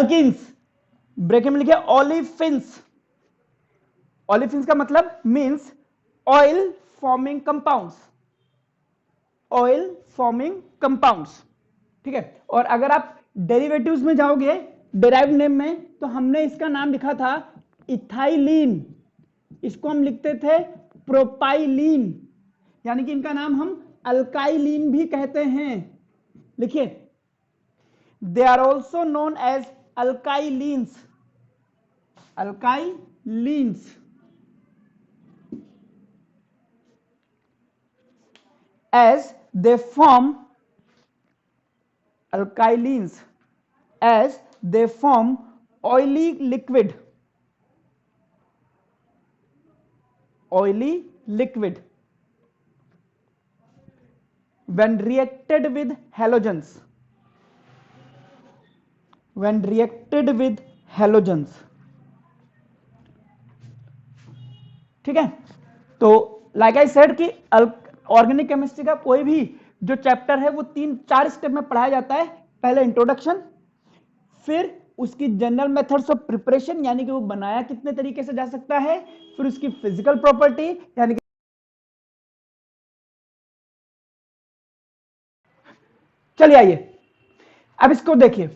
Alkenes, bracket में लिखे olefins. Olefins का मतलब means oil forming compounds, oil forming compounds, ठीक है। और अगर आप डेरिवेटिव्स में जाओगे, डेराइव्ड नेम में, तो हमने इसका नाम लिखा था इथाइलिन, इसको हम लिखते थे प्रोपाइलिन, यानी कि इनका नाम हम अल्काइलिन भी कहते हैं। लिखिए, they are also known as alkylenes, alkylenes, as they form alkylines, as they form oily liquid, oily liquid when reacted with halogens, when reacted with halogens, ठीक है। तो लाइक आई सेड कि ऑर्गेनिक केमिस्ट्री का कोई भी जो chapter है वो 3-4 स्टेप में पढ़ाया जाता है। पहले इंट्रोडक्शन, फिर उसकी जनरल मेथड्स ऑफ प्रिपरेशन, यानी कि वो बनाया कितने तरीके से जा सकता है, फिर उसकी फिजिकल प्रॉपर्टी, यानी कि चलिए आइए अब इसको देखिए।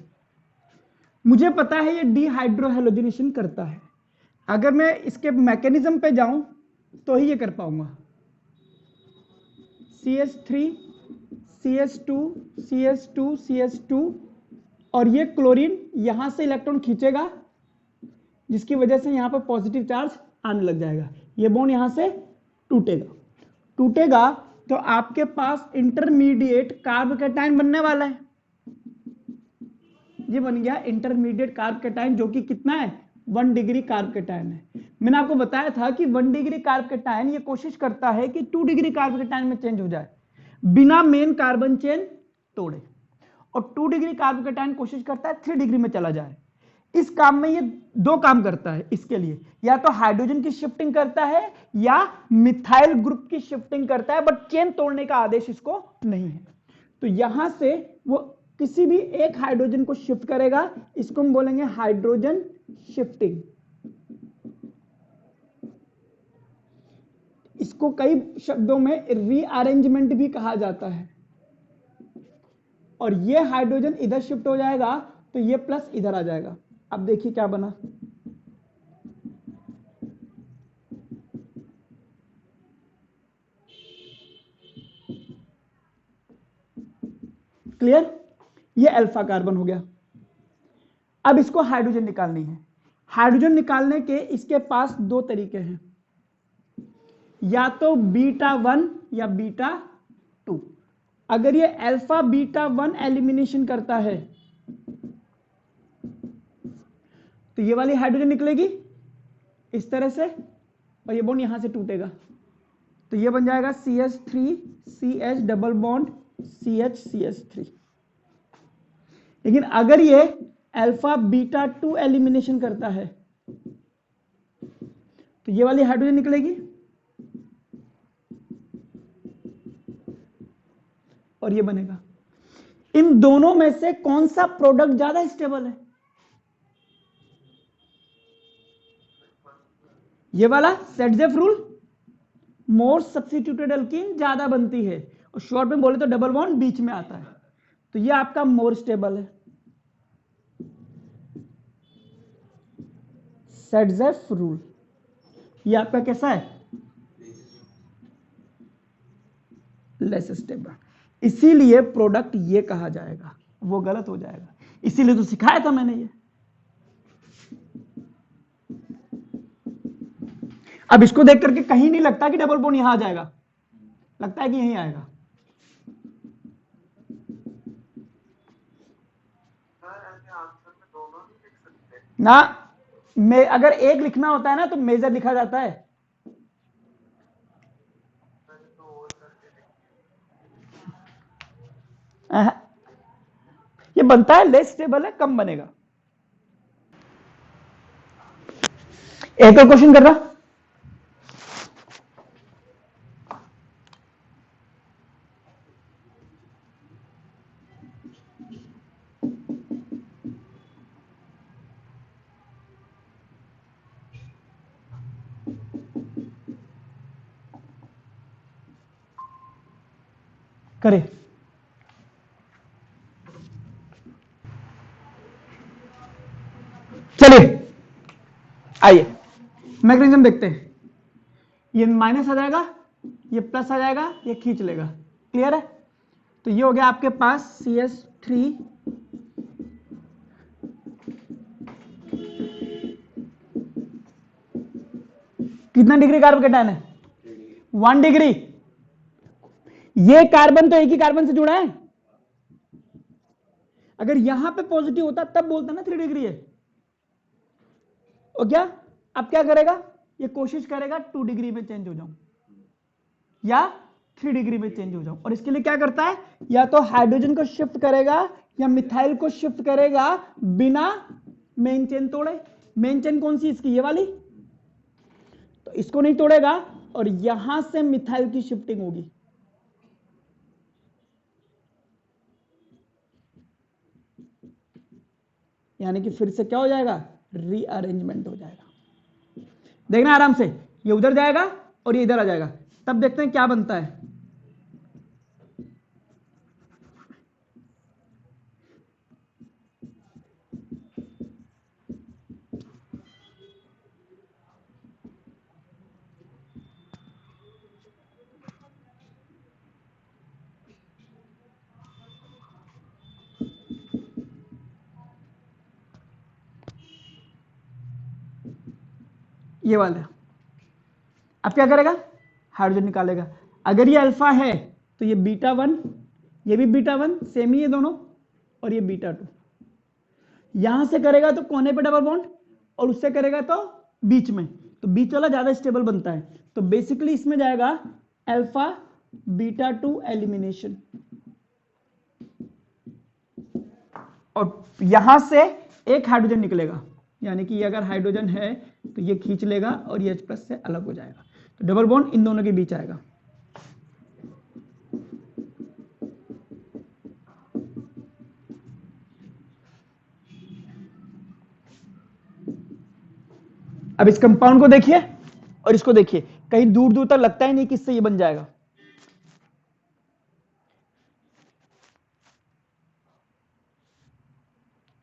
मुझे पता है ये डिहाइड्रोहेलोजिनेशन करता है, अगर मैं इसके मैकेनिज्म पे जाऊं तो ही ये कर पाऊंगा। CH3 CH2 CH2 CH2, और ये क्लोरीन यहां से इलेक्ट्रॉन खींचेगा, जिसकी वजह से यहां पर पॉजिटिव चार्ज आने लग जाएगा, ये बॉन्ड यहां से टूटेगा, टूटेगा तो आपके पास इंटरमीडिएट कार्ब कैटायन बनने वाला है। ये बन गया इंटरमीडिएट कार्ब कैटायन, जो कि कितना है, 1 डिग्री कार्ब कैटायन है। मैंने आपको बताया था कि 1 डिग्री कार्ब कैटायन ये कोशिश करता है कि 2 डिग्री कार्ब कैटायन में चेंज हो जाए बिना मेन कार्बन चेन तोड़े, और 2 डिग्री कार्ब कैटायन कोशिश करता है 3 डिग्री में चला जाए। इस काम में ये 2 काम करता है इसके लिए, या तो हाइड्रोजन की शिफ्टिंग करता है या मिथाइल ग्रुप की शिफ्टिंग करता है, बट चेन तोड़ने का आदेश इसको नहीं है। तो यहां से वो किसी भी एक हाइड्रोजन को शिफ्ट करेगा, इसको हम बोलेंगे हाइड्रोजन शिफ्टिंग। इसको कई शब्दों में रीअरेंजमेंट भी कहा जाता है। और ये हाइड्रोजन इधर शिफ्ट हो जाएगा तो ये प्लस इधर आ जाएगा। अब देखिए क्या बना, क्लियर, ये अल्फा कार्बन हो गया। अब इसको हाइड्रोजन निकालनी है। हाइड्रोजन निकालने के इसके पास 2 तरीके हैं, या तो β1 या β2। अगर ये अल्फा β1 एलिमिनेशन करता है तो ये वाली हाइड्रोजन निकलेगी इस तरह से, और ये बॉन्ड यहां से टूटेगा, तो ये बन जाएगा CH3 CH double bond CH CH3। लेकिन अगर ये अल्फा β2 एलिमिनेशन करता है तो ये वाली हाइड्रोजन निकलेगी और ये बनेगा। इन दोनों में से कौन सा प्रोडक्ट ज्यादा स्टेबल है? ये वाला सेटजेफ रूल, मोर सब्स्टिट्यूटेड एल्कीन ज्यादा बनती है, और शॉर्ट में बोले तो डबल बॉन्ड बीच में आता है, तो ये आपका मोर स्टेबल है। सेटजेफ रूल ये आपका कैसा है? लेस स्टेबल, इसीलिए प्रोडक्ट ये कहा जाएगा, वो गलत हो जाएगा, इसीलिए तो सिखाया था मैंने ये। अब इसको देख करके कहीं नहीं लगता कि डबल बॉन्ड यहां आ जाएगा, लगता है कि यहीं आएगा। ना, अगर एक लिखना होता है ना तो मेजर लिखा जाता है। ये बनता है लेस स्टेबल है, कम बनेगा। एक और क्वेश्चन कर रहा, करें। चलिए आइए मैग्नीशियम देखते हैं। ये माइनस आ जाएगा, ये प्लस आ जाएगा, ये खींच लेगा। क्लियर है? तो ये हो गया आपके पास CS3 कितना डिग्री कार्बन कैटायन है? 1 डिग्री। ये कार्बन तो एक ही कार्बन से जुड़ा है। अगर यहां पे पॉजिटिव होता तब बोलता ना 3 डिग्री है। और क्या अब क्या करेगा? ये कोशिश करेगा 2 डिग्री में चेंज हो जाऊं या 3 डिग्री में चेंज हो जाऊं। और इसके लिए क्या करता है? या तो हाइड्रोजन को शिफ्ट करेगा या मिथाइल को शिफ्ट करेगा बिना मेन चेन तोड़े। मेन चेन कौन सी इसकी? ये वाली। तो इसको नहीं तोड़ेगा और यहां से मिथाइल की शिफ्टिंग होगी। यानी कि फिर से क्या हो जाएगा? रीअरेंजमेंट हो जाएगा। देखना आराम से, ये उधर जाएगा और ये इधर आ जाएगा। तब देखते हैं क्या बनता है। ये वाला अब क्या करेगा? हाइड्रोजन निकालेगा। अगर ये अल्फा है तो ये बीटा 1, ये भी बीटा 1, सेम ही है दोनों, और ये बीटा 2। यहां से करेगा तो कोने पे डबल बॉन्ड, और उससे करेगा तो बीच में। तो बीच वाला ज्यादा स्टेबल बनता है। तो बेसिकली इसमें जाएगा अल्फा बीटा 2 एलिमिनेशन। और यहां से एक हाइड्रोजन निकलेगा, यानी कि अगर हाइड्रोजन है तो ये खींच लेगा और ये H+ से अलग हो जाएगा। तो डबल बॉन्ड इन दोनों के बीच आएगा। अब इस कंपाउंड को देखिए और इसको देखिए, कहीं दूर दूर तक लगता ही नहीं कि इससे ये बन जाएगा।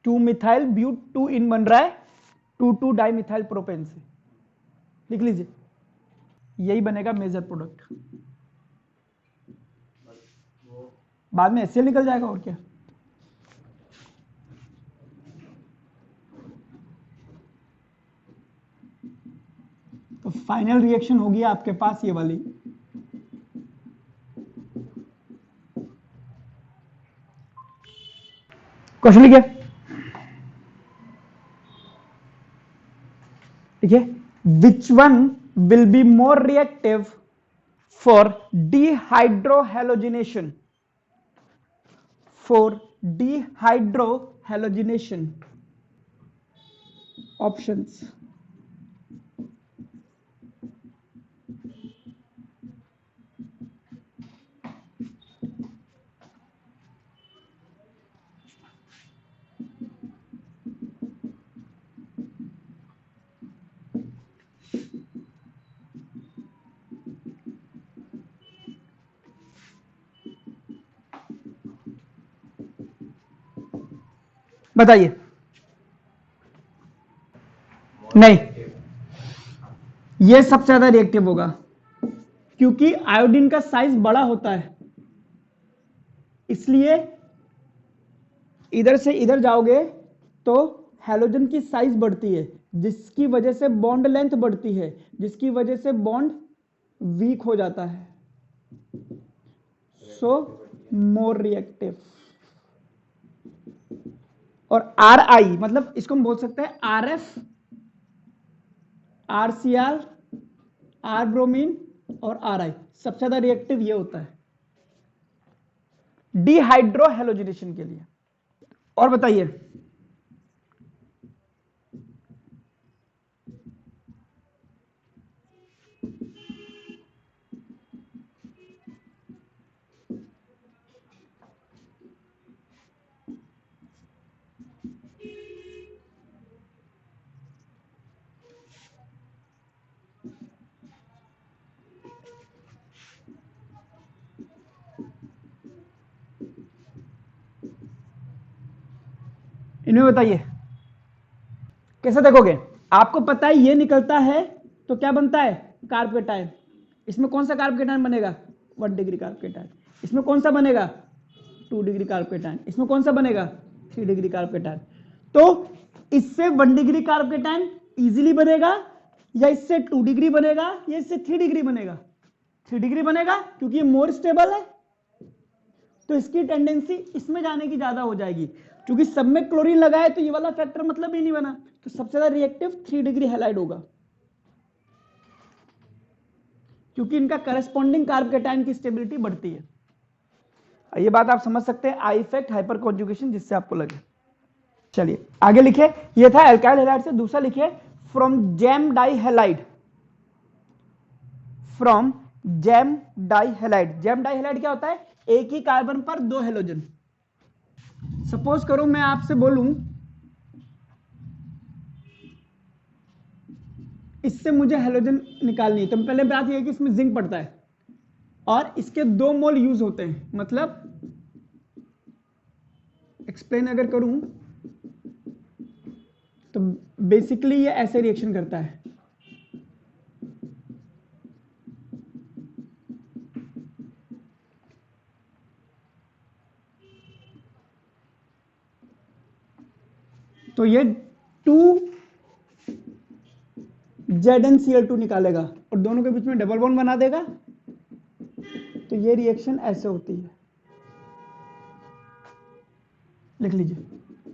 टू मिथाइल ब्यूट 2 इन बन रहा है 2,2 डाई मिथाइल प्रोपेन से। लिख लीजिए, यही बनेगा मेजर प्रोडक्ट। बाद में HCl निकल जाएगा और क्या। तो फाइनल रिएक्शन होगी आपके पास ये वाली। क्वेश्चन लिखिए, ठीक है। Which one will be more reactive for dehydrohalogenation? For dehydrohalogenation options. बताइए। नहीं, ये सबसे ज्यादा रिएक्टिव होगा क्योंकि आयोडीन का साइज बड़ा होता है, इसलिए इधर से इधर जाओगे तो हैलोजन की साइज बढ़ती है, जिसकी वजह से बॉन्ड लेंथ बढ़ती है, जिसकी वजह से बॉन्ड वीक हो जाता है। सो मोर रिएक्टिव। और RI मतलब इसको हम बोल सकते हैं RF, RCr, R ब्रोमीन और RI सबसे ज्यादा रिएक्टिव ये होता है डिहाइड्रोहेलोजिनेशन के लिए। और बताइए, इनमें बताइए कैसे देखोगे? आपको पता है ये निकलता है तो क्या बनता है? Carb cation. इसमें कौन सा कार्ब कैटायन बनेगा? 1 डिग्री कार्ब कैटायन। इसमें कौन सा बनेगा? 2 डिग्री कार्ब कैटायन। इसमें कौन सा बनेगा? 3 डिग्री कार्ब कैटायन। तो इससे 1 डिग्री कार्ब कैटायन इजीली बनेगा, या इससे 2 डिग्री बनेगा, या इससे 3 डिग्री बनेगा? 3 डिग्री बनेगा, क्योंकि ये मोर स्टेबल है, तो इसकी टेंडेंसी इसमें जाने की ज्यादा हो जाएगी। क्योंकि सब में क्लोरीन लगा है तो ये वाला फैक्टर मतलब ही नहीं बना, तो सबसे ज्यादा रिएक्टिव 3 डिग्री हैलाइड होगा, क्योंकि इनका करस्पॉन्डिंग कार्ब कैटायन की स्टेबिलिटी बढ़ती है। ये बात आप समझ सकते हैं, आई इफेक्ट हाइपर कॉन्जुगेशन, जिससे आपको लगे। चलिए आगे लिखे, ये था एल्काइल हैलाइड से। दूसरा लिखिए from gem dihalide. From gem dihalide. Gem dihalide क्या होता है? एक ही कार्बन पर 2 हेलोजन। सपोज करो मैं आपसे बोलूं इससे मुझे हेलोजन निकालनी है, तो पहले बात यह है कि इसमें जिंक पड़ता है और इसके 2 मोल यूज होते हैं। मतलब एक्सप्लेन अगर करूं तो बेसिकली ये ऐसे रिएक्शन करता है। तो ये 2ZnCl2 निकालेगा और दोनों के बीच में डबल बॉन्ड बना देगा, तो ये रिएक्शन ऐसे होती है। लिख लीजिए,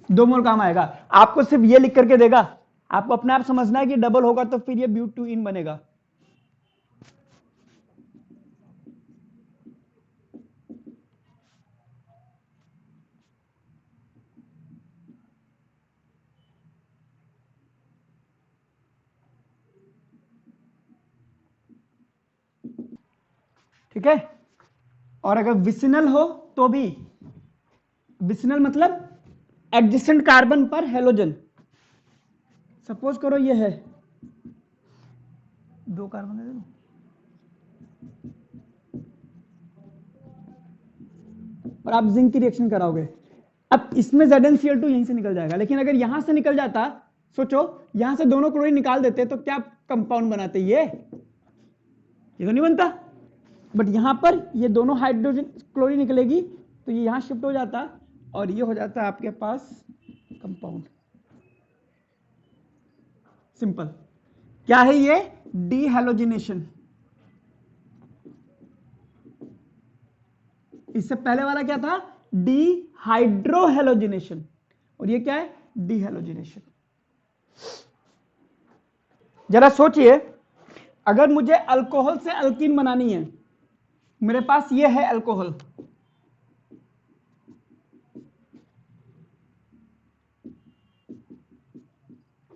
2 मोल काम आएगा। आपको सिर्फ ये लिख करके देगा, आपको अपने आप समझना है कि डबल होगा तो फिर ये ब्यूट-2-इन बनेगा। ठीक है, और अगर विसिनल हो तो भी, विसिनल मतलब एडजेसेंट कार्बन पर हेलोजन। सपोज करो ये है 2 कार्बन है, और आप जिंक की रिएक्शन कराओगे। अब इसमें ZnCl2 यहीं से निकल जाएगा, लेकिन अगर यहां से निकल जाता, सोचो यहां से दोनों क्लोरीन निकाल देते तो क्या कंपाउंड बनाते? ये तो नहीं बनता। बट यहां पर ये दोनों हाइड्रोजन क्लोरीन निकलेगी तो ये यहां शिफ्ट हो जाता और ये हो जाता है आपके पास कंपाउंड। सिंपल। क्या है ये? डीहैलोजिनेशन। इससे पहले वाला क्या था? डीहाइड्रोहैलोजिनेशन, और ये क्या है? डीहैलोजिनेशन। जरा सोचिए, अगर मुझे अल्कोहल से अल्कीन बनानी है, मेरे पास ये है अल्कोहल,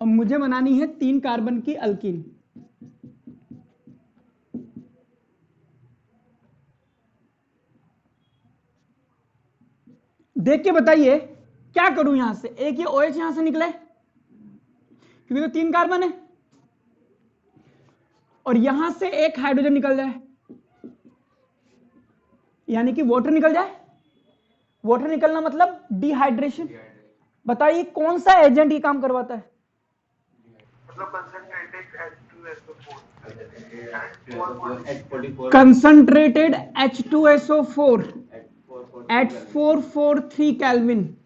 और मुझे बनानी है 3 कार्बन की अल्कीन। देख के बताइए क्या करूं? यहां से एक ये OH यहां से निकले, क्योंकि तो 3 कार्बन है, और यहां से एक हाइड्रोजन निकल जाए, यानी कि वाटर निकल जाए। वाटर निकलना मतलब डिहाइड्रेशन। बताइए कौन सा एजेंट ये काम करवाता है? कंसंट्रेटेड H2SO4 एट 443 केल्विन,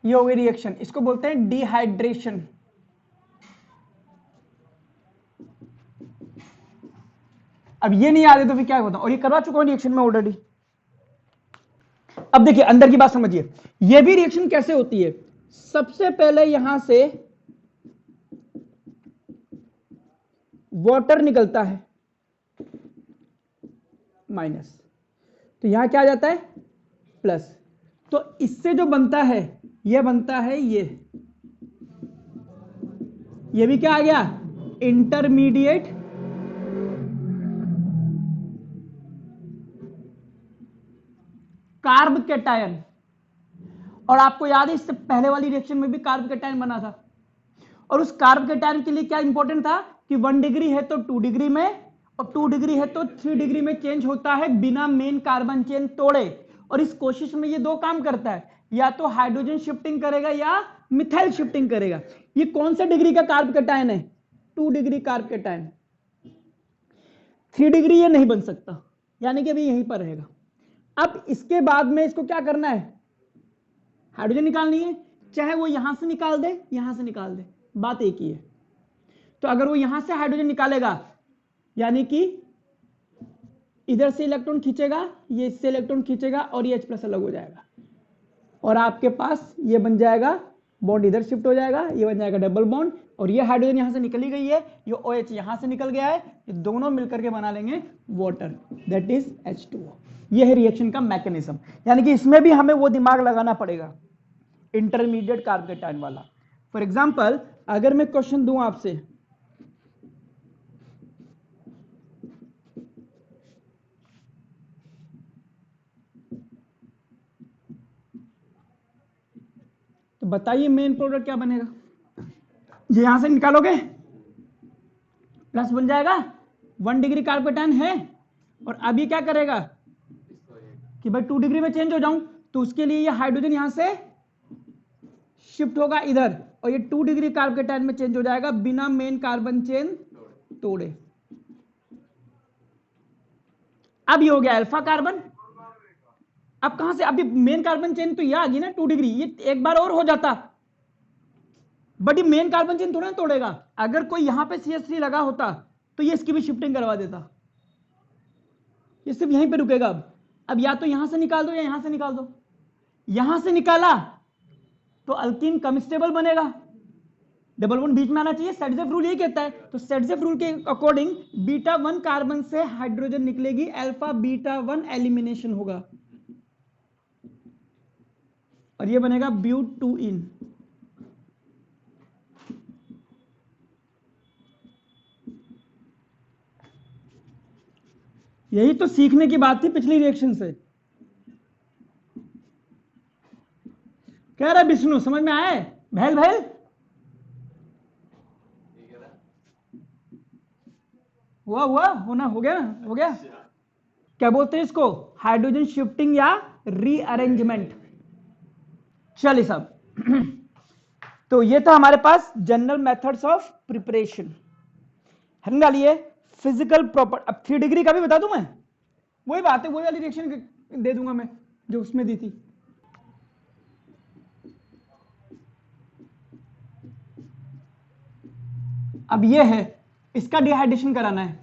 ये हो गई रिएक्शन। इसको बोलते हैं डिहाइड्रेशन। अब ये नहीं याद है तो फिर क्या बताऊं? और ये करवा चुका हूं रिएक्शन में ऑलरेडी। अब देखिए अंदर की बात समझिए, ये भी रिएक्शन कैसे होती है। सबसे पहले यहां से वाटर निकलता है माइनस, तो यहां क्या आ जाता है? प्लस। तो इससे जो बनता है ये बनता है ये भी क्या आ गया? Intermediate carb cation. और आपको याद है इससे पहले वाली रिएक्शन में भी कार्ब कैटायन बना था, और उस कार्ब कैटायन के लिए क्या इंपॉर्टेंट था कि 1 डिग्री है तो 2 डिग्री में, और 2 डिग्री है तो 3 डिग्री में चेंज होता है बिना मेन कार्बन चेन तोड़े। और इस कोशिश में ये 2 काम करता है, या तो हाइड्रोजन शिफ्टिंग करेगा या मिथाइल शिफ्टिंग करेगा। ये कौन सा डिग्री का कार्ब कैटायन है? 2 डिग्री कार्ब कैटायन। 3 डिग्री ये नहीं बन सकता, यानी कि अभी यहीं पर रहेगा। अब इसके बाद में इसको क्या करना है? हाइड्रोजन निकालनी है, चाहे वो यहां से निकाल दे यहां से निकाल दे, बात एक ही है। तो अगर वो यहां से हाइड्रोजन निकालेगा, यानी कि इधर से इलेक्ट्रॉन खींचेगा, ये इससे इलेक्ट्रॉन खींचेगा और ये H+ अलग हो जाएगा, और आपके पास ये बन जाएगा, बॉन्ड इधर शिफ्ट हो जाएगा, ये बन जाएगा डबल बॉन्ड, और ये हाइड्रोजन यहां से निकल ही गई है, ये OH यहां से निकल गया है, ये दोनों मिलकर के बना लेंगे वाटर, दैट इज H2O। ये है रिएक्शन का मैकेनिज्म। यानी कि इसमें भी हमें वो दिमाग लगाना पड़ेगा, इंटरमीडिएट कार्ब कैटायन वाला। फॉर एग्जाम्पल अगर मैं क्वेश्चन दूं आपसे, तो बताइए मेन प्रोडक्ट क्या बनेगा? ये यहां से निकालोगे, प्लस बन जाएगा, 1 डिग्री कार्ब कैटायन है, और अब ये क्या करेगा कि भाई 2 डिग्री में चेंज हो जाऊं, तो उसके लिए ये हाइड्रोजन यहां से शिफ्ट होगा इधर, और ये 2 डिग्री कार्ब कैटायन में चेंज हो जाएगा बिना मेन कार्बन चेन तोड़े। अब ये हो गया अल्फा कार्बन। अब कहां से? अभी मेन कार्बन चेन तो ये आ गई ना 2 डिग्री, ये एक बार और हो जाता, बट ये मेन कार्बन चेन थोड़ा ना तोड़ेगा। अगर कोई यहां पे CH3 लगा होता तो ये इसकी भी शिफ्टिंग करवा देता, ये सिर्फ यहीं पे रुकेगा। अब या तो यहां से निकाल दो या यहां से निकाल दो। यहां से निकाला तो अल्कीन कम स्टेबल बनेगा, डबल बॉन्ड बीच में आना चाहिए, सेडजेफ रूल यही कहता है। तो सेडजेफ रूल के अकॉर्डिंग β1 कार्बन से हाइड्रोजन निकलेगी, अल्फा β1 एलिमिनेशन होगा, और ये बनेगा ब्यूट2इन। यही तो सीखने की बात थी पिछली रिएक्शन से। कह रहा विष्णु समझ में आए? भैल भैल हुआ होना, हो गया ना, हो गया। क्या बोलते हैं इसको? हाइड्रोजन शिफ्टिंग या रीअरेंजमेंट। चलिए साहब तो ये था हमारे पास जनरल मेथड्स ऑफ प्रिपरेशन। हम डालिए फिजिकल प्रॉपर। अब 3 डिग्री का भी बता दूं मैं, वही बात है, वही वाली रिएक्शन दे दूंगा मैं जो उसमें दी थी। अब ये है, इसका डिहाइड्रेशन कराना है।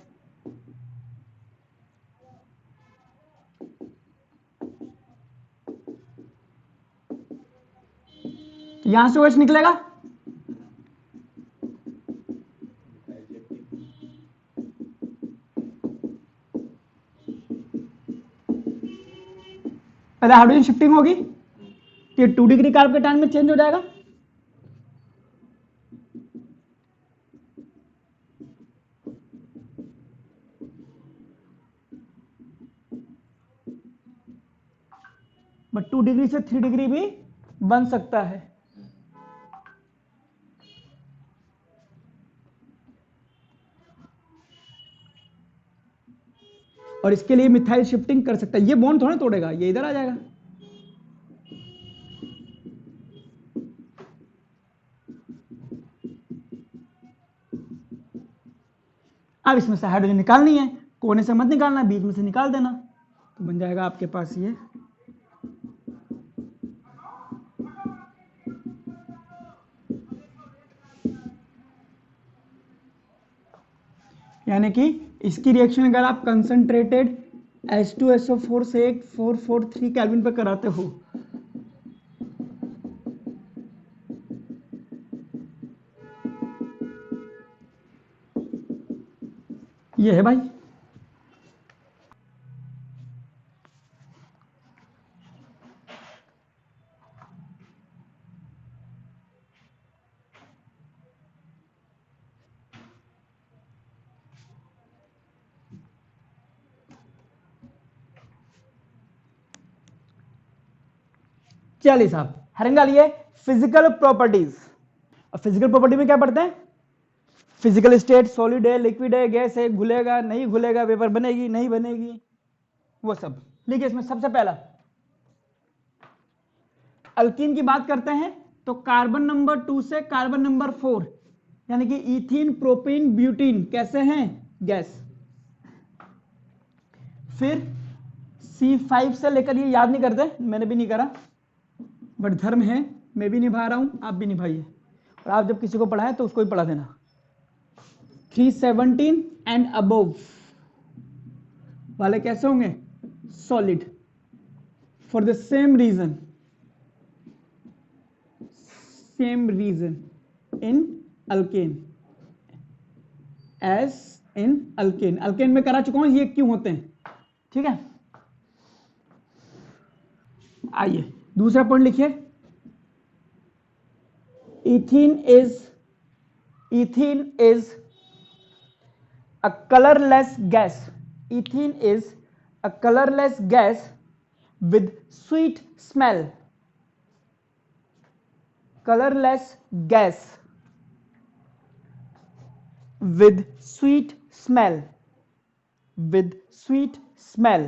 तो यहां से OH निकलेगा, पहले हाइड्रोजन शिफ्टिंग होगी, ये 2 डिग्री कार्ब कैटायन में चेंज हो जाएगा, बट 2 डिग्री से 3 डिग्री भी बन सकता है। और इसके लिए मिथाइल शिफ्टिंग कर सकता है, ये बॉन्ड थोड़ा तोड़ेगा, ये इधर आ जाएगा। अब इसमें से हाइड्रोजन निकालनी है, कोने से मत निकालना, बीच में से निकाल देना, तो बन जाएगा आपके पास ये। यानी कि इसकी रिएक्शन अगर आप कंसंट्रेटेड H2SO4 से एक 443 केल्विन पे कराते हो, ये है भाई। चलिए साहब हेडिंग डालिए फिजिकल प्रॉपर्टीज। अब फिजिकल प्रॉपर्टी में क्या पढ़ते हैं? फिजिकल स्टेट, सॉलिड है, लिक्विड है, गैस है, घुलेगा नहीं घुलेगा, वेपर बनेगी नहीं बनेगी, वो सब लिखिए। इसमें सबसे पहला अल्कीन की बात करते हैं तो कार्बन नंबर 2 से कार्बन नंबर 4 यानी कि इथीन, प्रोपेन, ब्यूटीन कैसे हैं? गैस। फिर C5 से लेकर, ये याद नहीं करते, मैंने भी नहीं करा, बट धर्म है, मैं भी निभा रहा हूं, आप भी निभाइए, और आप जब किसी को पढ़ाएं तो उसको ही पढ़ा देना। 317 एंड अबोव वाले कैसे होंगे? Solid, for the same reason in alkane as in alkane. Alkane में करा चुका हूं, ये क्यों होते हैं, ठीक है। आइए दूसरा पॉइंट लिखिए, ethene is a colorless gas. Ethene is a colorless gas with sweet smell. Colorless gas with sweet smell. With sweet smell.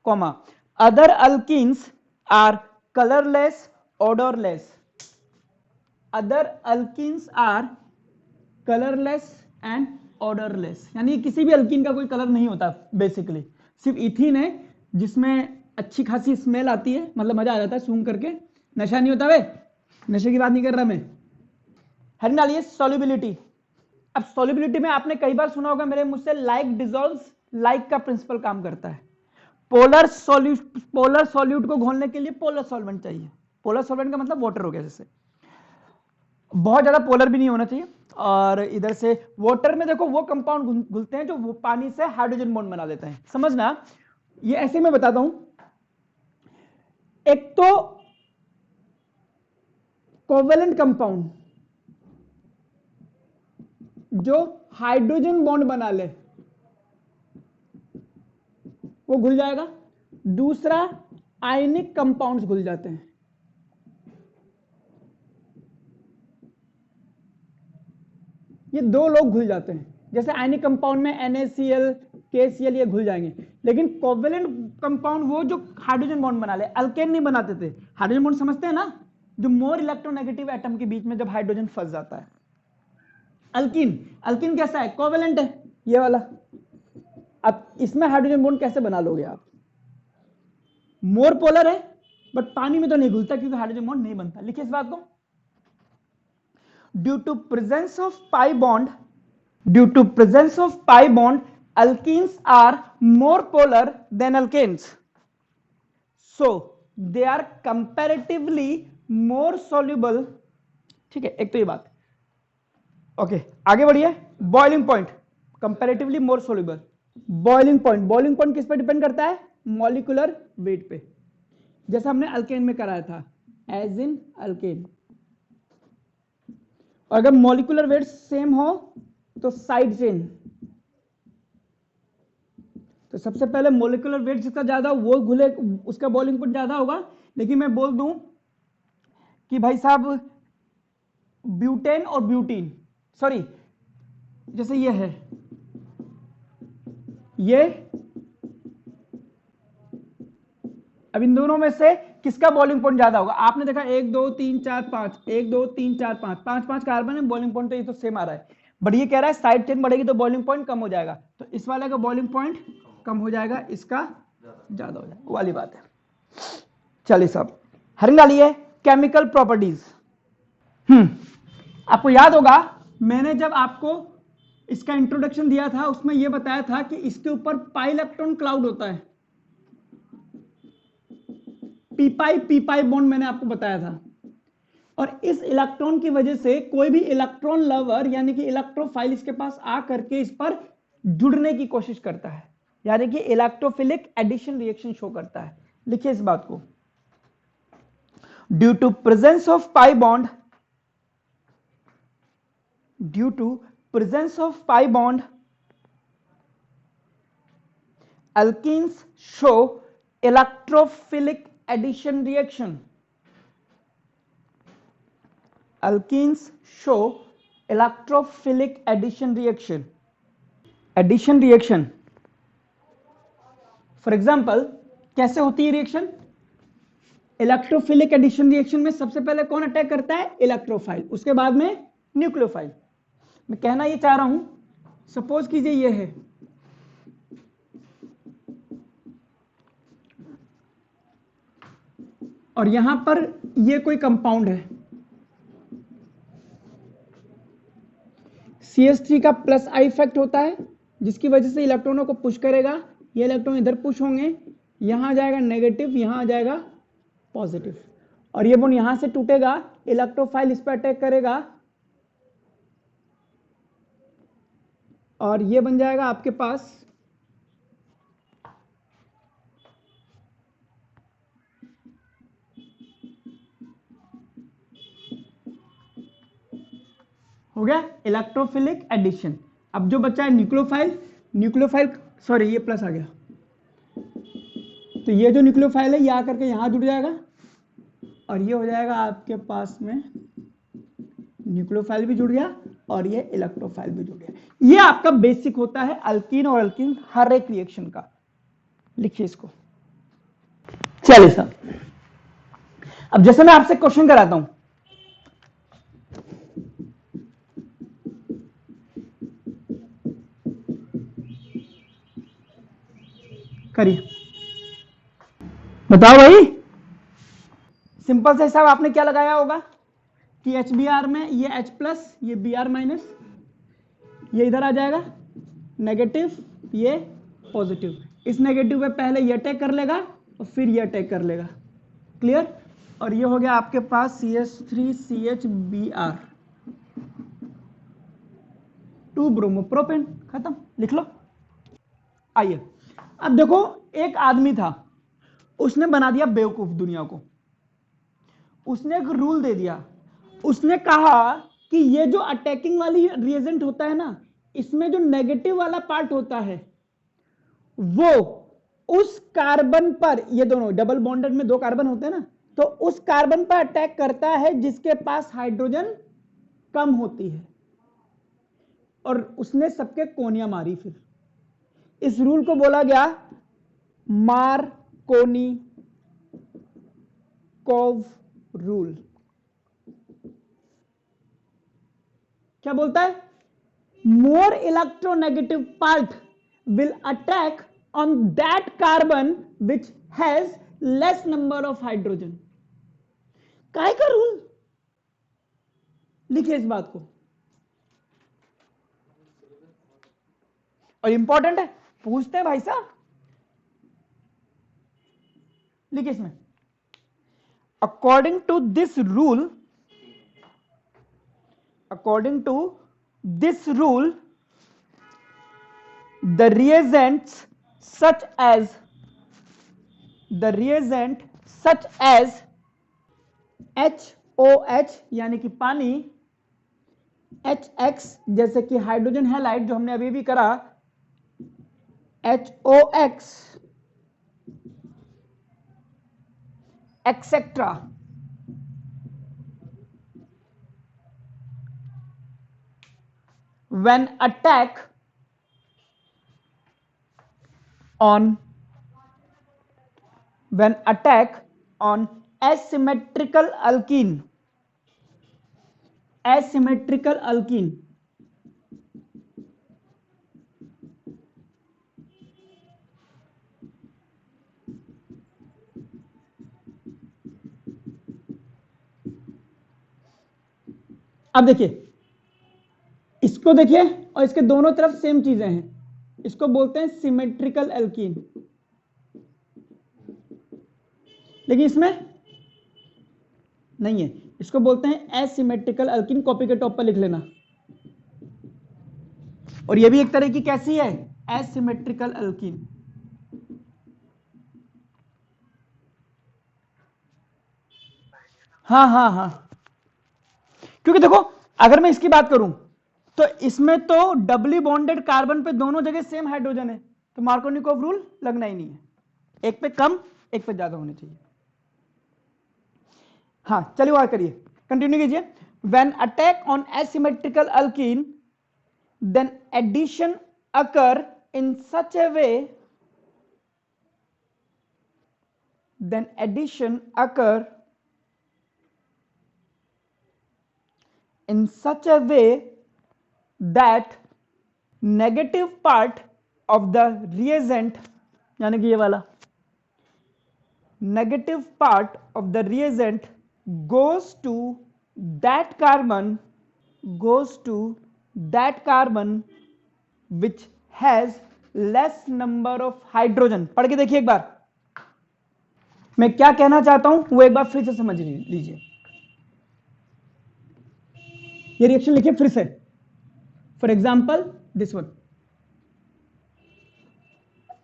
Comma. Other alkenes are colorless, odorless. Other alkenes are colourless and odourless, यानी किसी भी alkyne का कोई colour नहीं होता basically, सिर्फ ethene है जिसमें अच्छी खासी स्मेल आती है, मतलब मजा आ जाता है सूंघ करके, नशा नहीं होता वे, नशे की बात नहीं कर रहा मैं। हेडिंग डालिए सॉल्युबिलिटी। अब सॉल्युबिलिटी में आपने कई बार सुना होगा मेरे मुझसे, लाइक डिसॉल्व्स लाइक का प्रिंसिपल काम करता है। पोलर सॉल्यूट को घोलने के लिए पोलर सॉल्वेंट चाहिए। पोलर सॉल्वेंट का मतलब वाटर हो गया, जैसे बहुत ज्यादा पोलर भी नहीं होना चाहिए, और इधर से वाटर में देखो वो कंपाउंड घुलते हैं जो वो पानी से हाइड्रोजन बॉन्ड बना देते हैं, समझना। ये ऐसे मैं बताता हूं, एक तो कोवेलेंट कंपाउंड जो हाइड्रोजन बॉन्ड बना ले वो घुल जाएगा, दूसरा आयनिक कंपाउंड्स घुल जाते हैं। ये दो लोग घुल जाते हैं, जैसे आयनिक कंपाउंड में NaCl, KCl ये घुल जाएंगे, लेकिन कोवेलेंट कंपाउंड वो जो हाइड्रोजन बॉन्ड बना ले, अल्केन नहीं बनाते थे। हाइड्रोजन बॉन्ड समझते हैं ना, जो मोर इलेक्ट्रोनेगेटिव एटम के बीच में जब हाइड्रोजन फंस जाता है। अल्कीन कैसा है? कोवेलेंट है, ये वाला। अब इसमें हाइड्रोजन बॉन्ड कैसे बना लोगे आप? मोर पोलर है, बट पानी में तो नहीं घुलता क्योंकि हाइड्रोजन बॉन्ड नहीं बनता। लिखिए इस बात को, due to presence of pi bond, alkenes are more polar than alkanes, so they are comparatively more soluble। ठीक है, एक तो ये बात। ओके, आगे बढ़िए। Boiling point, comparatively more soluble. Boiling point किस पे डिपेंड करता है? मॉलिक्यूलर वेट पे, जैसा हमने अल्केन में कराया था, एज इन अल्केन। और अगर मॉलिक्यूलर वेट सेम हो तो साइड चेन, तो सबसे पहले मॉलिक्यूलर वेट जिसका ज्यादा वो घुले, उसका बॉइलिंग पॉइंट ज्यादा होगा। लेकिन मैं बोल दूं कि भाई साहब ब्यूटेन और ब्यूटीन, सॉरी जैसे ये है, ये अब इन दोनों में से किसका बॉइलिंग पॉइंट ज्यादा होगा? आपने देखा 1 2 3 4 5, 1 2 3 4 5, 5 कार्बन है, बॉइलिंग पॉइंट तो ये तो सेम आ रहा है, बट ये कह रहा है साइड चेन बढ़ेगी तो बॉइलिंग पॉइंट कम हो जाएगा, तो इस वाले का बॉइलिंग पॉइंट कम हो जाएगा, इसका ज्यादा हो जाएगा, वो वाली बात है। चलिए साहब, हेडिंग डालिए केमिकल प्रॉपर्टीज। आपको याद होगा मैंने जब आपको इसका इंट्रोडक्शन दिया था उसमें यह बताया था कि इसके ऊपर पाई इलेक्ट्रॉन क्लाउड होता है, पी पाई बॉन्ड मैंने आपको बताया था। और इस इलेक्ट्रॉन की वजह से कोई भी इलेक्ट्रॉन लवर यानी कि इलेक्ट्रोफाइल इसके पास आ करके इस पर जुड़ने की कोशिश करता है, यानी कि इलेक्ट्रोफिलिक एडिशन रिएक्शन शो करता है। लिखिए इस बात को, due to presence of pi bond, due to presence of pi bond, alkenes show electrophilic addition reaction. Alkenes show electrophilic addition reaction. Addition reaction, for example, कैसे होती है रिएक्शन? इलेक्ट्रोफिलिक एडिशन रिएक्शन में सबसे पहले कौन अटैक करता है? Electrophile, उसके बाद में न्यूक्लियोफाइल। मैं कहना ये चाह रहा हूं, सपोज कीजिए ये है, और यहां पर ये कोई कंपाउंड है, CH3 का प्लस आई इफेक्ट होता है, जिसकी वजह से इलेक्ट्रॉनों को पुश करेगा, ये इलेक्ट्रॉन इधर पुश होंगे, यहां आ जाएगा नेगेटिव, यहां आ जाएगा पॉजिटिव, और ये बॉन्ड यहां से टूटेगा, इलेक्ट्रोफाइल इस पर अटैक करेगा, और ये बन जाएगा आपके पास हो गया इलेक्ट्रोफिलिक एडिशन। अब जो बचा है न्यूक्लियोफाइल, न्यूक्लियोफाइल सॉरी ये प्लस आ गया, तो ये जो न्यूक्लियोफाइल है ये आकर के यहां जुड़ जाएगा, और ये हो जाएगा आपके पास में न्यूक्लियोफाइल भी जुड़ गया और ये इलेक्ट्रोफाइल भी जुड़ गया। ये आपका बेसिक होता है अल्कीन और अल्कीन हर एक रिएक्शन का। लिखिए इसको। चलिए सर, अब जैसे मैं आपसे क्वेश्चन कराता हूं, करिए, बताओ भाई। सिंपल से हिसाब आपने क्या लगाया होगा कि HBr में ये H प्लस, ये Br माइनस, ये इधर आ जाएगा नेगेटिव, ये पॉजिटिव, इस नेगेटिव पे पहले ये अटैक कर लेगा और फिर ये अटैक कर लेगा। क्लियर? और ये हो गया आपके पास CH3CHBr 2 ब्रोमोप्रोपेन, खत्म। लिख लो। आइए अब देखो, एक आदमी था, उसने बना दिया बेवकूफ दुनिया को। उसने एक रूल दे दिया, उसने कहा कि ये जो अटैकिंग वाली रिएजेंट होता है ना, इसमें जो नेगेटिव वाला पार्ट होता है वो उस कार्बन पर, ये दोनों डबल बॉन्डेड में 2 कार्बन होते हैं ना, तो उस कार्बन पर अटैक करता है जिसके पास हाइड्रोजन कम होती है, और उसने सबके कोनियां मारी। फिर इस रूल को बोला गया मार्कोनी कोव रूल। क्या बोलता है? More electronegative part will attack on that carbon which has less number of hydrogen. काय का रूल? लिखिए इस बात को, और इंपॉर्टेंट है, पूछते हैं भाई साहब। लिखिए इसमें, according to this rule, the reagents such as HOH यानी कि पानी, HX जैसे कि हाइड्रोजन हैलाइड जो हमने अभी भी करा, HOX etcetera, when attack on asymmetrical alkene, अब देखिए इसको, देखिए, और इसके दोनों तरफ सेम चीजें हैं, इसको बोलते हैं सिमेट्रिकल एल्कीन, लेकिन इसमें नहीं है, इसको बोलते हैं एसिमेट्रिकल एल्कीन। कॉपी के टॉप पर लिख लेना। और ये भी एक तरह की कैसी है? Asymmetrical alkene. हाँ, क्योंकि देखो अगर मैं इसकी बात करूं तो इसमें तो डबली बॉन्डेड कार्बन पे दोनों जगह सेम हाइड्रोजन है, तो मार्कोनिकोव रूल लगना ही नहीं है, एक पे कम एक पे ज्यादा होने चाहिए। हाँ चलिए और करिए, कंटिन्यू कीजिए। When attack on asymmetrical alkene then addition occur in such a way then addition occur in such a way that negative part of the reagent, यानी कि ये वाला negative part of the reagent goes to that carbon which has less number of hydrogen. पढ़ के देखिए एक बार, मैं क्या कहना चाहता हूं वो एक बार फिर से समझ लीजिए. ये रिएक्शन लिखिए फिर से. For example this one.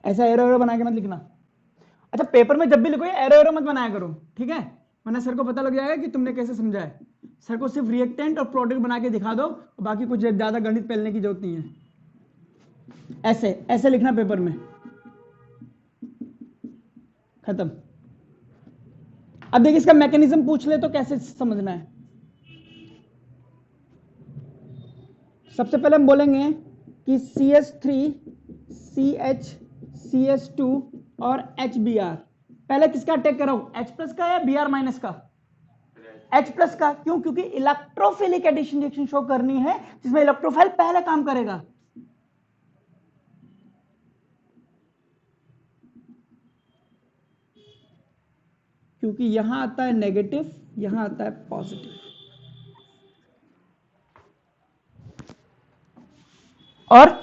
ऐसा एरो एरो बना के मत लिखना. अच्छा, पेपर में जब भी लिखो एरो एरो मत बनाया करो, ठीक है, वरना सर को पता लग जाएगा कि तुमने कैसे समझा है. सर को सिर्फ रिएक्टेंट और प्रोडक्ट बना के दिखा दो, बाकी कुछ ज्यादा गणित पहलने की जरूरत नहीं है. ऐसे ऐसे लिखना पेपर में, खत्म. अब देखिए इसका मैकेनिज्म पूछ ले तो कैसे समझना है. सबसे पहले हम बोलेंगे कि CH3 CH CH2 और HBr. पहले किसका अटैक कराऊं, H+ का या Br- का? H+ का. क्यों? क्योंकि इलेक्ट्रोफिलिक एडिशन रिएक्शन शो करनी है जिसमें इलेक्ट्रोफाइल पहले काम करेगा. क्योंकि यहां आता है नेगेटिव, यहां आता है पॉजिटिव. और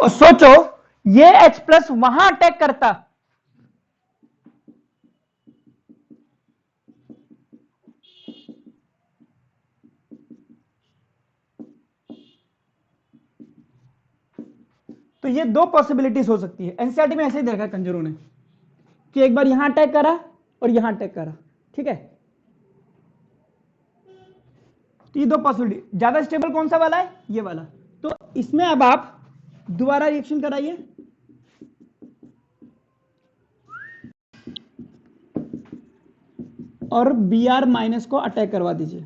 सोचो ये H+ वहां अटैक करता, तो ये दो पॉसिबिलिटीज हो सकती है. एनसीईआरटी में ऐसे ही देखा कंजरों ने कि एक बार यहां अटैक करा और यहां अटैक करा, ठीक है. तो ये दो पॉसिबिलिटी. ज्यादा स्टेबल कौन सा वाला है, ये वाला. तो इसमें अब आप दोबारा रिएक्शन कराइए. और Br- को अटैक करवा दीजिए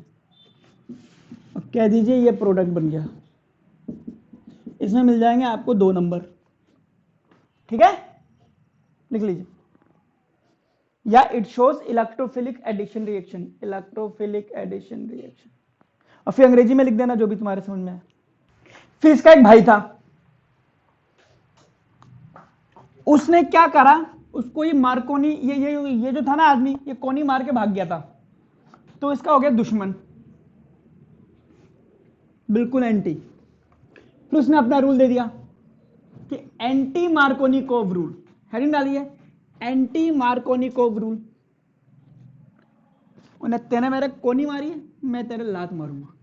और कह दीजिए ये प्रोडक्ट बन गया. इसमें मिल जाएंगे आपको 2 नंबर, ठीक है, लिख लीजिए. या it shows electrophilic addition reaction, electrophilic addition reaction. और फिर अंग्रेजी में लिख देना जो भी तुम्हारे समझ में है. फिर इसका एक भाई था, उसने क्या करा, उसको ये मार्कोनी ये जो था ना आदमी, ये कोनी मार के भाग गया था, तो इसका हो गया दुश्मन, बिल्कुल एंटी. फिर उसने अपना रूल दे दिया कि एंटी मार्कोनिकोव रूल. हेडिंग डाली है एंटी मार्कोनिकोव रूल. उन्हें तेने मेरे कोनी मारी है, मैं तेरे लात मारूंगा.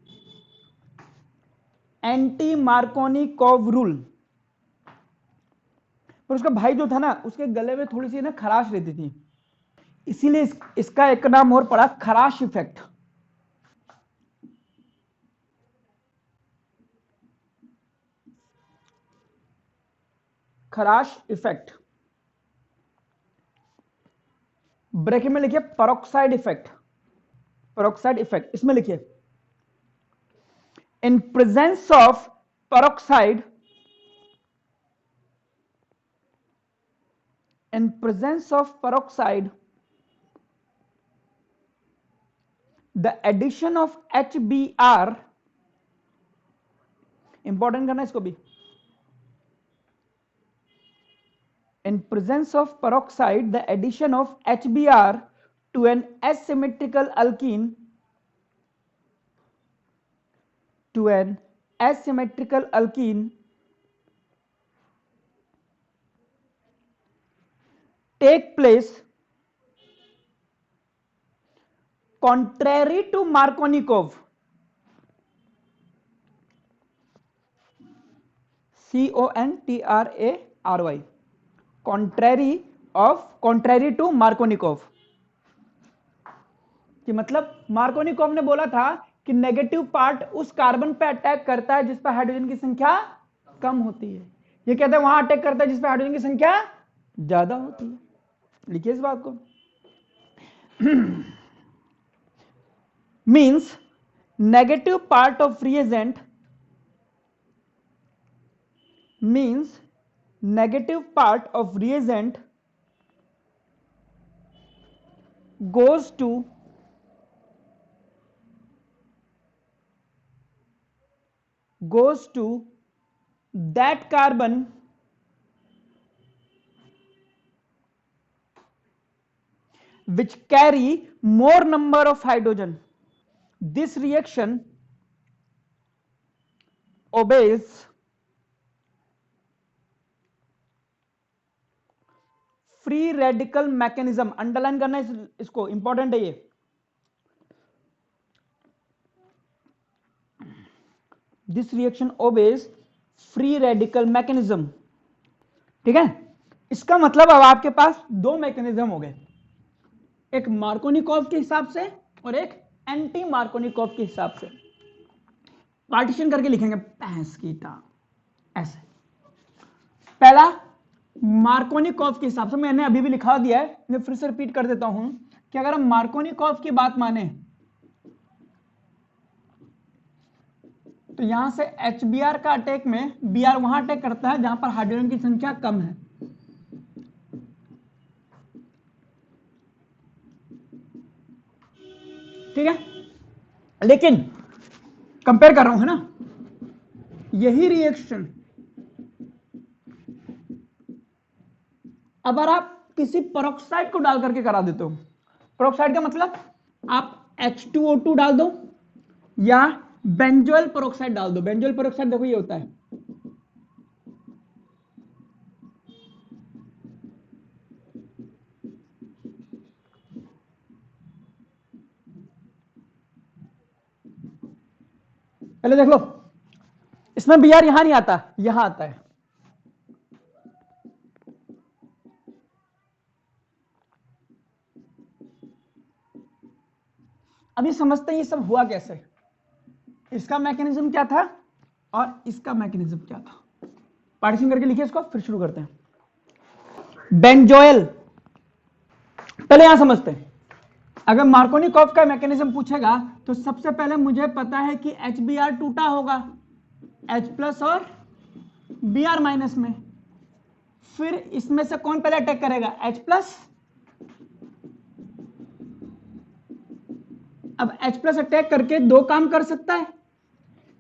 Anti Markovnikov rule. पर उसका भाई जो था ना, उसके गले में थोड़ी सी ना खराश रहती थी, इसीलिए इसका एक नाम और पड़ा, खराश इफेक्ट. खराश इफेक्ट. ब्रैकेट में लिखिए पेरोक्साइड इफेक्ट. पेरोक्साइड इफेक्ट इसमें लिखिए in presence of peroxide, in presence of peroxide, the addition of HBr, important करना इसको भी, in presence of peroxide the addition of HBr to an asymmetrical alkene, take place contrary to Markovnikov, CONTRARY, contrary to Markovnikov. कि मतलब Markovnikov ने बोला था कि negative part उस कार्बन पे अटैक करता है जिस पर हाइड्रोजन की संख्या कम होती है, ये कहते हैं वहां अटैक करता है जिस पर हाइड्रोजन की संख्या ज्यादा होती है। लिखिए इस बात को। Means negative part of reagent means negative part of reagent goes to that carbon which carry more number of hydrogen. This reaction obeys free radical mechanism. Underline करना इसको, इंपॉर्टेंट है ये। This reaction obeys free radical mechanism. ठीक है, इसका मतलब अब आपके पास दो मैकेनिज्म हो गए, एक मार्कोनिकॉफ के हिसाब से और एक एंटी मार्कोनिकॉफ के हिसाब से। पार्टीशन करके लिखेंगे भैंस की टांग ऐसे। पहला मार्कोनिकॉफ के हिसाब से, मैंने अभी भी लिखा दिया है, मैं फिर से रिपीट कर देता हूं कि अगर हम मार्कोनिकॉफ की बात माने तो यहां से HBr का अटैक में Br वहां अटैक करता है जहां पर हाइड्रोजन की संख्या कम है। ठीक है, लेकिन कंपेयर कर रहा हूं, है ना, यही रिएक्शन अगर आप किसी पेरोक्साइड को डाल करके करा देते हो, पेरोक्साइड का मतलब आप H2O2 डाल दो या बेंजोइल पेरोक्साइड डाल दो। बेंजोइल पेरोक्साइड देखो ये होता है, पहले देख लो, इसमें Br यहां नहीं आता, यहां आता है। अभी समझते हैं ये सब हुआ कैसे, इसका मैकेनिज्म क्या था और इसका मैकेनिज्म क्या था। पार्टीशन करके लिखिए इसको, फिर शुरू करते हैं। बेंजोइल, पहले यहां समझते हैं। अगर मार्कोनिकॉफ का मैकेनिज्म पूछेगा तो सबसे पहले मुझे पता है कि HBr टूटा होगा H प्लस और Br माइनस में, फिर इसमें से कौन पहले अटैक करेगा, H प्लस। अब H प्लस अटैक करके दो काम कर सकता है,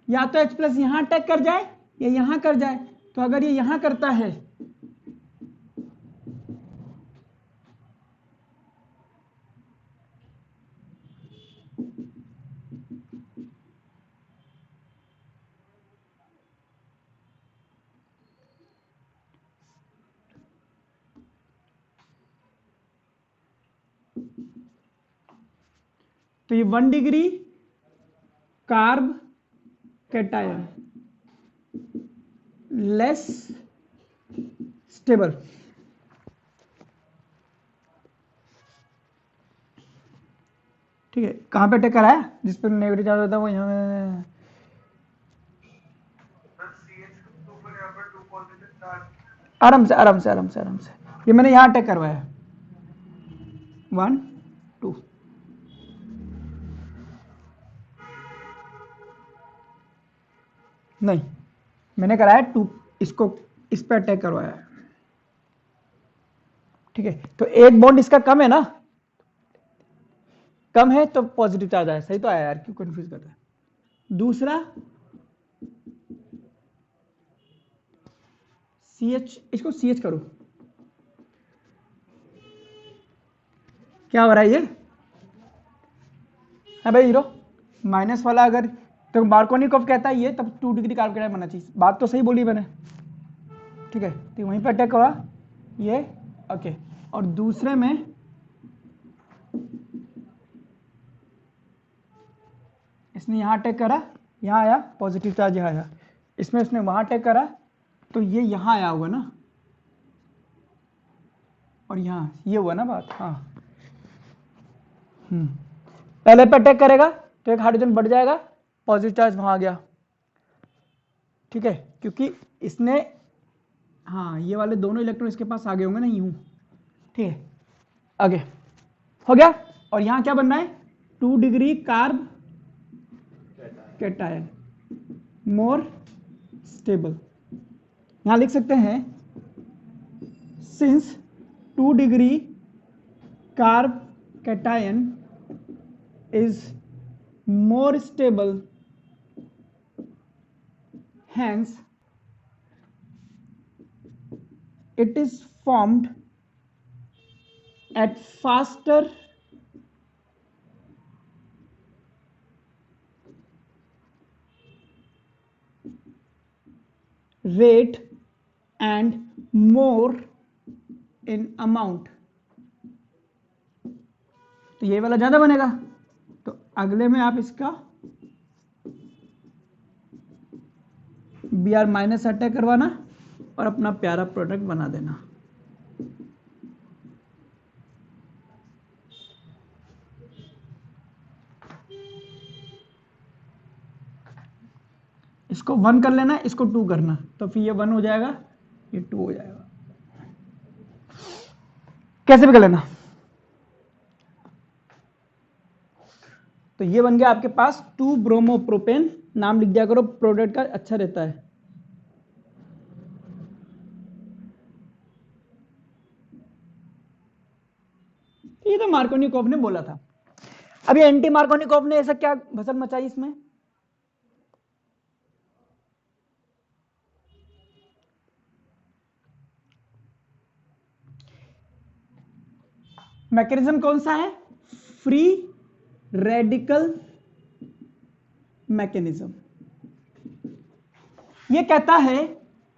या तो H प्लस यहां अटैक कर जाए या यहां कर जाए। तो अगर ये यहां करता है तो ये 1 degree carb cation less stable. ठीक है, कहां पे अटैक करा है, जिस पर नेगेटिव चार्ज होता है वो यहां। आराम से आराम से आराम से आराम से, ये मैंने यहां अटैक करवाया 1 2। नहीं, मैंने कराया 2, इसको इस पे अटैक करवाया है। ठीक है, तो एक बॉन्ड इसका कम है ना, कम है तो पॉजिटिव चार्ज आया। सही तो आया यार, क्यों कंफ्यूज कर रहा है। दूसरा CH, इसको CH करो, क्या हो रहा है ये है भाई हीरो, माइनस वाला। अगर तो मार्कोनिकॉफ कहता है ये, तब 2 डिग्री कार्ब कैटायन बनना चाहिए। बात तो सही बोली मैंने। ठीक है, तो वहीं पर अटैक हुआ ये, ओके। और दूसरे में इसने यहां अटैक करा, यहां आया पॉजिटिव चार्ज, यहां आया, इसमें उसने वहां अटैक करा तो ये यहां आया होगा ना, और यहां ये हुआ ना बात। हाँ, पहले पे अटैक करेगा तो एक हाइड्रोजन बढ़ जाएगा, पॉजिटिव चार्ज वहां आ गया, ठीक है, क्योंकि इसने, हाँ ये वाले दोनों इलेक्ट्रॉन इसके पास आ गए होंगे ना यूं, ठीक है, आगे हो गया। और यहां क्या बनना है, 2 degree carb cation, more stable. यहां लिख सकते हैं since 2 degree carb cation is more stable, hence it is formed at faster rate and more in amount। तो ये वाला ज्यादा बनेगा, तो अगले में आप इसका Br माइनस अटैक करवाना और अपना प्यारा प्रोडक्ट बना देना। इसको 1 कर लेना, इसको 2 करना, तो फिर ये 1 हो जाएगा, ये 2 हो जाएगा, कैसे भी कर लेना। तो ये बन गया आपके पास 2 ब्रोमोप्रोपेन, नाम लिख दिया करो प्रोडक्ट का, अच्छा रहता है। ये तो मार्कोनिकोव ने बोला था। अभी एंटी मार्कोनिकोव ने ऐसा क्या भसड़ मचाई इसमें, मैकेनिज्म कौन सा है, फ्री रेडिकल मैकेनिज्म। ये कहता है,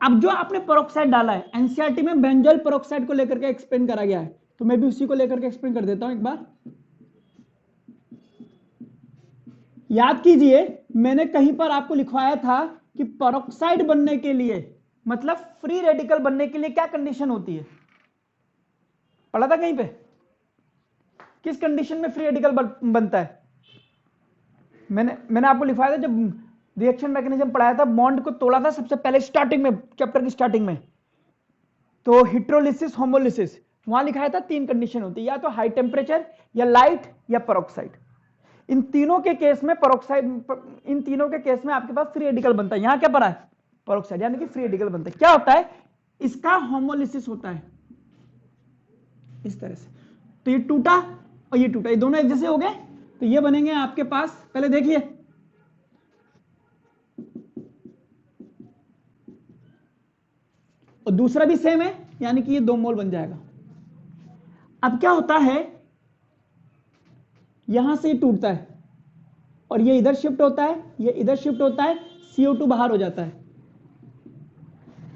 अब जो आपने पेरोक्साइड डाला है, एनसीईआरटी में बेंजोइल पेरोक्साइड को लेकर के एक्सप्लेन करा गया है, तो मैं भी उसी को लेकर के एक्सप्लेन कर देता हूं एक बार। याद कीजिए मैंने कहीं पर आपको लिखवाया था कि पेरोक्साइड बनने के लिए, मतलब फ्री रेडिकल बनने के लिए क्या कंडीशन होती है, पढ़ा था कहीं पे, किस कंडीशन में फ्री रेडिकल बनता है। मैंने आपको लिखवाया था, जब रिएक्शन मैकेनिज्म पढ़ाया था, बॉन्ड को तोड़ा था सबसे पहले स्टार्टिंग में, चैप्टर की स्टार्टिंग में, तो हिट्रोलिसिस होमोलिसिस, वहां लिखाया था 3 कंडीशन होती है, या तो हाई टेम्परेचर, या लाइट, या पेरोक्साइड। इन तीनों के केस में पेरोक्साइड, इन तीनों के केस में आपके पास फ्री रेडिकल बनता है। यहां क्या पढ़ा है, पेरोक्साइड, यानी कि फ्री रेडिकल बनता है। क्या होता है, इसका होमोलिसिस होता है इस तरह से, तो ये टूटा और ये टूटा, ये दोनों एक जैसे हो गए, तो ये बनेंगे आपके पास, पहले देखिए, और दूसरा भी सेम है, यानी कि ये 2 मोल बन जाएगा। अब क्या होता है, यहां से टूटता है और ये इधर शिफ्ट होता है, ये इधर शिफ्ट होता है, CO2 बाहर हो जाता है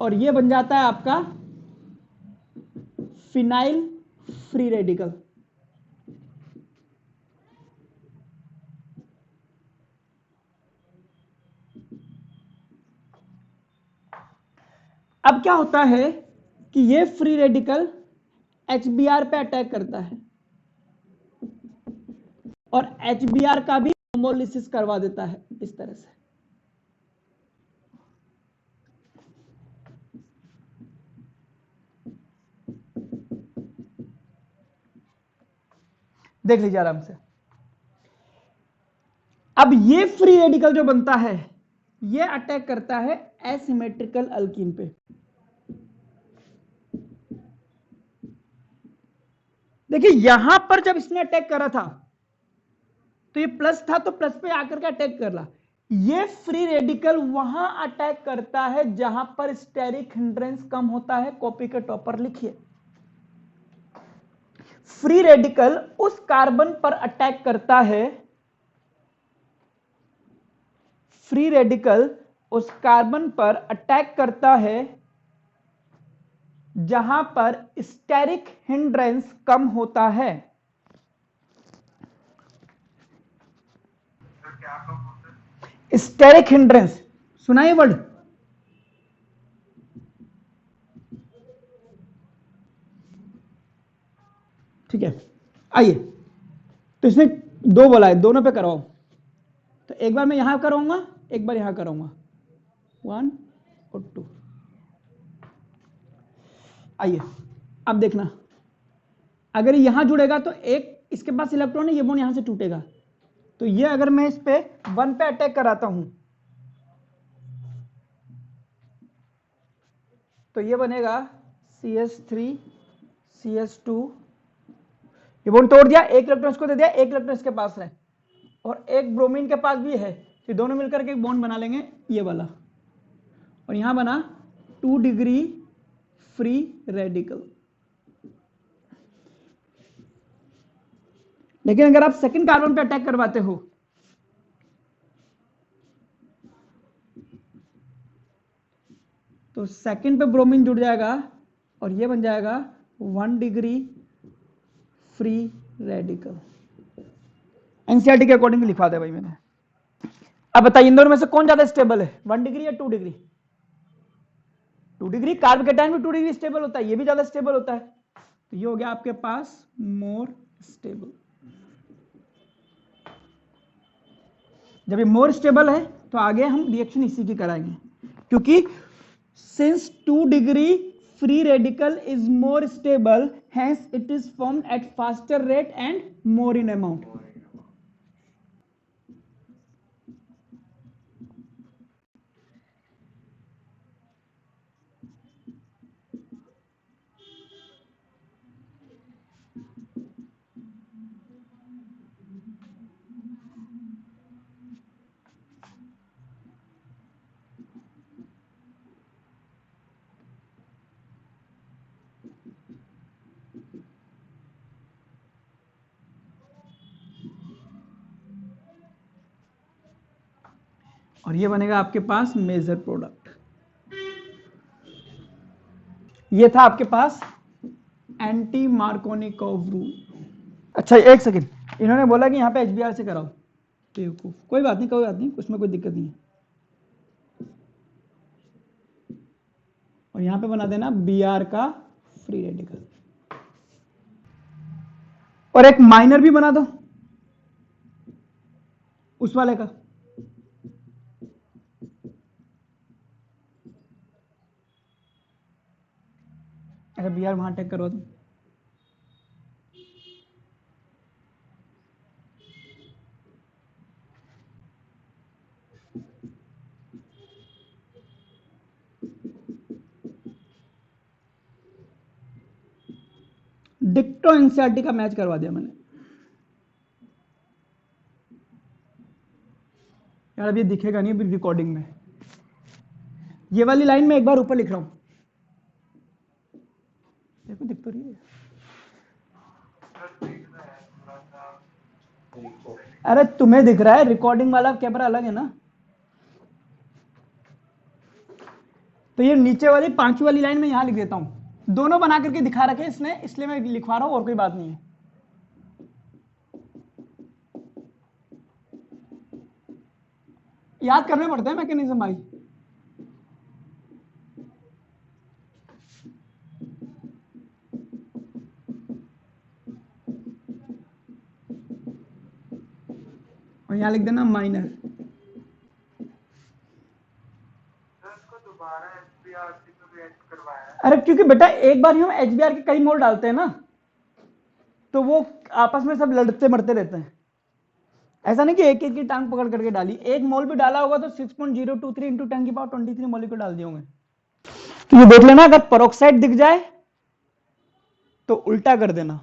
और ये बन जाता है आपका फिनाइल फ्री रेडिकल। अब क्या होता है कि ये फ्री रेडिकल HBr पे अटैक करता है और HBr का भी होमोलिसिस करवा देता है इस तरह से। देख लीजिए आराम से। अब ये फ्री रेडिकल जो बनता है, ये अटैक करता है एसिमेट्रिकल अल्कीन पे। देखिए यहां पर जब इसने अटैक करा था तो ये प्लस था, तो प्लस पे आकर के अटैक कर रहा। ये फ्री रेडिकल वहां अटैक करता है जहां पर स्टेरिक हिंड्रेंस कम होता है। कॉपी के टॉप पर लिखिए, फ्री रेडिकल उस कार्बन पर अटैक करता है, फ्री रेडिकल उस कार्बन पर अटैक करता है जहां पर स्टेरिक हिंड्रेंस कम होता है। स्टेरिक हिंड्रेंस सुना ये वर्ड, ठीक है। आइए, तो इसने दो बोला है, दोनों पे कराओ। तो एक बार मैं यहां कराऊंगा, एक बार यहां कराऊंगा, 1 और 2। आइए अब देखना, अगर यहां जुड़ेगा तो एक इसके पास इलेक्ट्रॉन है, ये बॉन्ड यहां से टूटेगा। तो ये अगर मैं इस पे 1 पे अटैक कराता हूं तो ये बनेगा CH3 CH2, ये बॉन्ड तोड़ दिया, एक इलेक्ट्रॉन इसको दे दिया, एक इलेक्ट्रॉन इसके पास है और एक ब्रोमीन के पास भी है, तो दोनों मिलकर के एक बॉन्ड बना लेंगे ये वाला, और यहां बना 2 डिग्री फ्री रेडिकल। लेकिन अगर आप सेकंड कार्बन पे अटैक करवाते हो तो सेकंड पे ब्रोमीन जुड़ जाएगा और ये बन जाएगा 1 डिग्री फ्री रेडिकल। एनसीईआरटी के अकॉर्डिंग लिखवा दे भाई मैंने। अब बताइए इन दोनों में से कौन ज्यादा स्टेबल है, 1 डिग्री या 2 डिग्री? 2 डिग्री। कार्ब कैटायन में 2 डिग्री स्टेबल होता है, ये भी ज्यादा स्टेबल होता है, तो ये हो गया आपके पास मोर स्टेबल। जब ये मोर स्टेबल है तो आगे हम रिएक्शन इसी की कराएंगे, क्योंकि since 2 degree free radical is more stable, hence it is formed at faster rate and more in amount. और ये बनेगा आपके पास मेजर प्रोडक्ट। ये था आपके पास एंटी मार्कोनिकोव रूल। अच्छा एक सेकंड, इन्होंने बोला कि यहाँ पे HBr से कराओ, कोई बात नहीं, कोई बात नहीं, उसमें कोई दिक्कत नहीं है। और यहाँ पे बना देना Br का फ्री रेडिकल, और एक माइनर भी बना दो उस वाले का। अगर Br वहां अटैक करो तो डिक्टो एनसीईआरटी का मैच करवा दिया मैंने। यार अब ये दिखेगा नहीं अभी रिकॉर्डिंग में, ये वाली लाइन में एक बार ऊपर लिख रहा हूं, देखो दिख तो रही है। अरे तुम्हें दिख रहा है, रिकॉर्डिंग वाला कैमरा अलग है ना। तो ये नीचे वाली 5वीं वाली लाइन में यहां लिख देता हूं, दोनों बना करके दिखा रखे इसने, इसलिए मैं लिखवा रहा हूं, और कोई बात नहीं है। याद करने पड़ते हैं मैकेनिज्म भाई। और यहां लिख देना माइनर। अरे क्योंकि बेटा एक बार हम HBr के कई मोल डालते हैं ना, तो वो आपस में सब लड़ते मरते रहते हैं। ऐसा नहीं कि एक एक की टांग पकड़ करके डाली, एक मोल भी डाला होगा तो 6.023 इंटू 10⁻23 मोलिक्यूल डाल दिए होंगे। तो ये देख लेना, अगर पेरोक्साइड दिख जाए तो उल्टा कर देना।